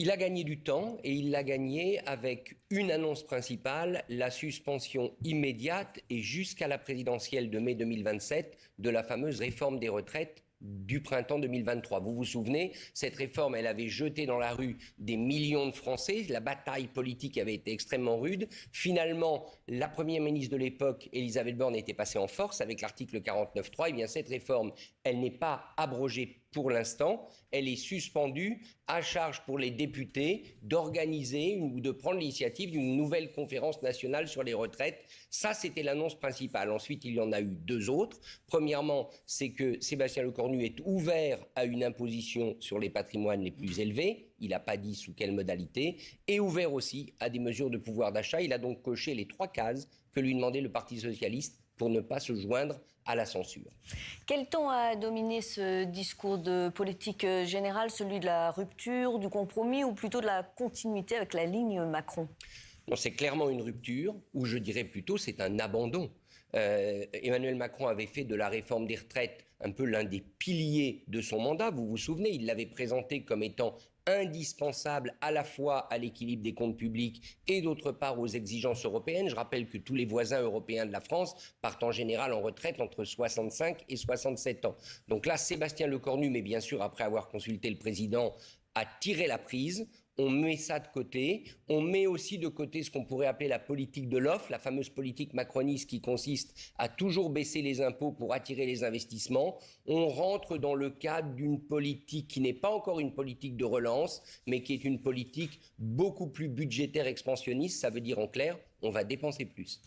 Il a gagné du temps et il l'a gagné avec une annonce principale, la suspension immédiate et jusqu'à la présidentielle de mai 2027 de la fameuse réforme des retraites du printemps 2023. Vous vous souvenez, cette réforme, elle avait jeté dans la rue des millions de Français. La bataille politique avait été extrêmement rude. Finalement, la première ministre de l'époque, Elisabeth Borne, était passée en force avec l'article 49.3. Eh bien, cette réforme, elle n'est pas abrogée pour l'instant. Elle est suspendue, à charge pour les députés d'organiser ou de prendre l'initiative d'une nouvelle conférence nationale sur les retraites. Ça, c'était l'annonce principale. Ensuite, il y en a eu deux autres. Premièrement, c'est que Sébastien Lecornu est ouvert à une imposition sur les patrimoines les plus élevés. Il n'a pas dit sous quelle modalité. Et ouvert aussi à des mesures de pouvoir d'achat. Il a donc coché les 3 cases que lui demandait le Parti socialiste pour ne pas se joindre à la censure. Quel ton a dominé ce discours de politique générale, celui de la rupture, du compromis ou plutôt de la continuité avec la ligne Macron? Non, c'est clairement une rupture, ou je dirais plutôt c'est un abandon. Emmanuel Macron avait fait de la réforme des retraites un peu l'un des piliers de son mandat. Vous vous souvenez, il l'avait présenté comme étant indispensable à la fois à l'équilibre des comptes publics et d'autre part aux exigences européennes. Je rappelle que tous les voisins européens de la France partent en général en retraite entre 65 et 67 ans. Donc là, Sébastien Lecornu, mais bien sûr après avoir consulté le président, a tiré la prise. On met ça de côté. On met aussi de côté ce qu'on pourrait appeler la politique de l'offre, la fameuse politique macroniste qui consiste à toujours baisser les impôts pour attirer les investissements. On rentre dans le cadre d'une politique qui n'est pas encore une politique de relance, mais qui est une politique beaucoup plus budgétaire expansionniste. Ça veut dire en clair, on va dépenser plus.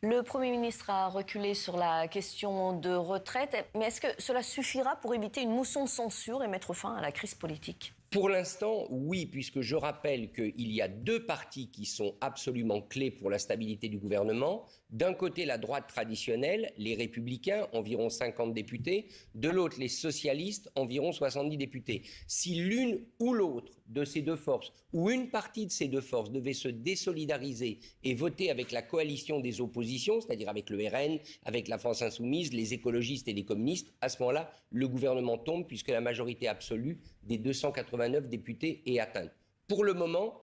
Le Premier ministre a reculé sur la question de retraite, mais est-ce que cela suffira pour éviter une motion de censure et mettre fin à la crise politique ? Pour l'instant, oui, puisque je rappelle qu'il y a deux partis qui sont absolument clés pour la stabilité du gouvernement. D'un côté, la droite traditionnelle, les Républicains, environ 50 députés. De l'autre, les socialistes, environ 70 députés. Si l'une ou l'autre de ces deux forces, ou une partie de ces deux forces, devait se désolidariser et voter avec la coalition des oppositions, c'est-à-dire avec le RN, avec la France Insoumise, les écologistes et les communistes, à ce moment-là, le gouvernement tombe puisque la majorité absolue des 289 députés est atteinte. Pour le moment,